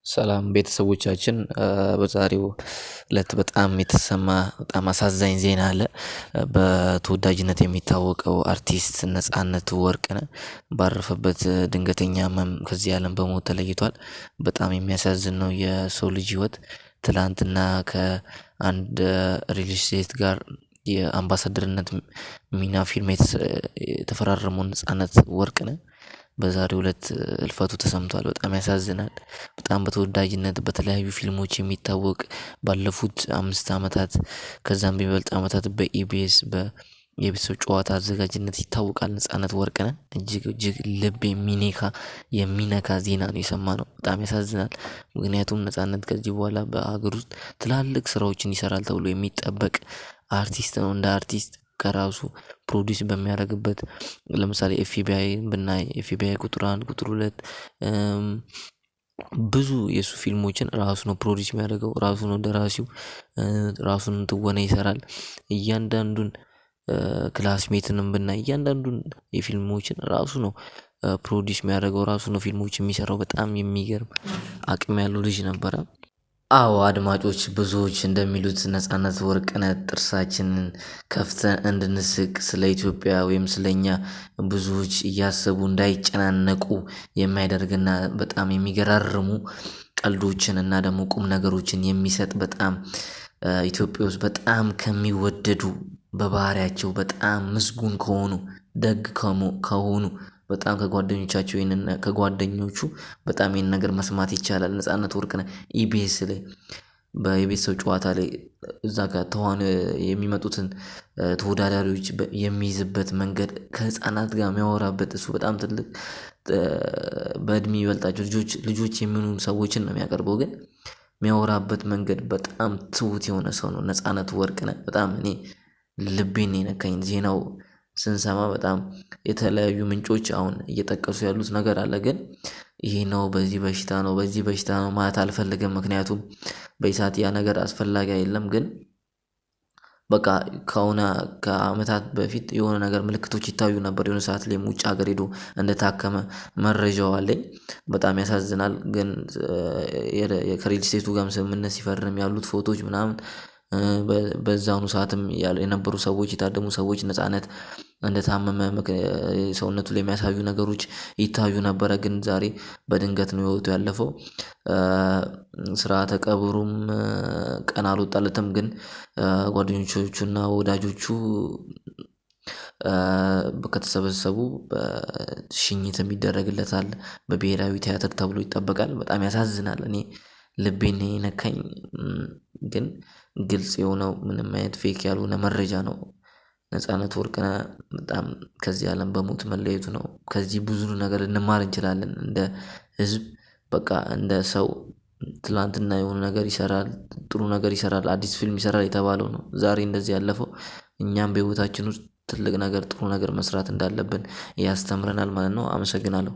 ሰላም ቤተሰቦቻችን በዛሬው እለት በጣም የተሰማ በጣም አሳዛኝ ዜና አለ። በተወዳጅነት የሚታወቀው አርቲስት ነጻነት ወርቅነህ ባረፈበት ድንገተኛ ህመም ከዚህ አለም በሞት ተለይቷል። በጣም የሚያሳዝን ነው የሰው ልጅ ህይወት። ትላንትና ከአንድ ሪል ስቴት ጋር የአምባሳደርነት ሚና ፊልም የተፈራረመው ነጻነት ወርቅነህ በዛሬው እለት ህልፈቱ ተሰምቷል። በጣም ያሳዝናል። በጣም በተወዳጅነት በተለያዩ ፊልሞች የሚታወቅ ባለፉት 5 አመታት ከዛም በሚበልጥ አመታት በኢቢኤስ የቤተሰብ ጨዋታ አዘጋጅነት ይታወቃል። ነጻነት ወርቅነህ እጅግ ልብ የሚነካ ዜና ነው የሰማነው በጣም ያሳዝናል። ምክንያቱም ነጻነት ከዚህ በኋላ በሀገር ውስጥ ትላልቅ ስራዎችን ይሰራል ተብሎ የሚጠበቅ አርቲስት ነው። እንደ አርቲስት ከራሱ ፕሮዲዩስ በሚያደርግበት ለምሳሌ ኤፍቢአይን ብናይ ኤፍቢአይ ቁጥር 1 ቁጥር 2 ብዙ የሱ ፊልሞችን ራሱ ነው ፕሮዲዩስ የሚያደርገው ራሱ ነው ደራሲው ራሱን ትወና ይሰራል። እያንዳንዱን ክላስሜትንም ብናይ እያንዳንዱን የፊልሞችን ራሱ ነው ፕሮዲዩስ የሚያደርገው ራሱ ነው ፊልሞች የሚሰራው በጣም የሚገርም አቅም ያለው ልጅ ነበረ። አዎ አድማጮች ብዙዎች እንደሚሉት ነጻነት ወርቅነህ ጥርሳችንን ከፍተን እንድንስቅ ስለ ኢትዮጵያ ወይም ስለኛ ብዙዎች እያሰቡ እንዳይጨናነቁ የሚያደርግና በጣም የሚገራርሙ ቀልዶችን እና ደግሞ ቁም ነገሮችን የሚሰጥ በጣም ኢትዮጵያ ውስጥ በጣም ከሚወደዱ በባህሪያቸው በጣም ምስጉን ከሆኑ ደግ ከሆኑ በጣም ከጓደኞቹ በጣም ይሄን ነገር መስማት ይቻላል። ነጻነት ወርቅነህ ኢቢኤስ ላይ በኢቢኤስ ጨዋታ ላይ እዛ ጋር የሚመጡትን ተወዳዳሪዎች የሚይዝበት መንገድ ከህፃናት ጋር የሚያወራበት እሱ በጣም ትልቅ በእድሜ የሚበልጣቸው ልጆች የሚሆኑ ሰዎችን ነው የሚያቀርበው ግን የሚያወራበት መንገድ በጣም ትሁት የሆነ ሰው ነው። ነጻነት ወርቅነህ በጣም እኔ ልቤን ነው የነካኝ ዜናው ስንሰማ በጣም የተለያዩ ምንጮች አሁን እየጠቀሱ ያሉት ነገር አለ ግን ይሄ ነው በዚህ በሽታ ነው ማለት አልፈልግም። ምክንያቱም በዚህ ሰዓት ያ ነገር አስፈላጊ አይደለም ግን በቃ ከአመታት በፊት የሆነ ነገር ምልክቶች ይታዩ ነበር የሆነ ሰዓት ላይም ውጭ ሀገር ሄዶ እንደታከመ መረጃው አለኝ። በጣም ያሳዝናል ግን ከሪል ስቴቱ ጋርም ስምምነት ሲፈርም ያሉት ፎቶዎች ምናምን በዛኑ ሰዓትም የነበሩ ሰዎች የታደሙ ሰዎች ነጻነት እንደታመመ ሰውነቱ ላይ የሚያሳዩ ነገሮች ይታዩ ነበረ ግን ዛሬ በድንገት ነው ህይወቱ ያለፈው። ስርዓተ ቀብሩም ቀን አልወጣለትም ግን ጓደኞቹና ወዳጆቹ ከተሰበሰቡ በሽኝትም ይደረግለታል በብሄራዊ ቲያትር ተብሎ ይጠበቃል። በጣም ያሳዝናል እኔ ልቤን ነው የነካኝ ግን ግልጽ የሆነው ምንም አይነት ፌክ ያልሆነ መረጃ ነው። ነጻነት ወርቅነህ በጣም ከዚህ አለም በሞት መለየቱ ነው ከዚህ ብዙ ነገር ልንማር እንችላለን እንደ ህዝብ በቃ እንደ ሰው ትላንትና የሆነ ነገር ይሰራል ጥሩ ነገር ይሰራል አዲስ ፊልም ይሰራል የተባለው ነው ዛሬ እንደዚህ ያለፈው እኛም በህይወታችን ውስጥ ትልቅ ነገር ጥሩ ነገር መስራት እንዳለብን ያስተምረናል ማለት ነው። አመሰግናለሁ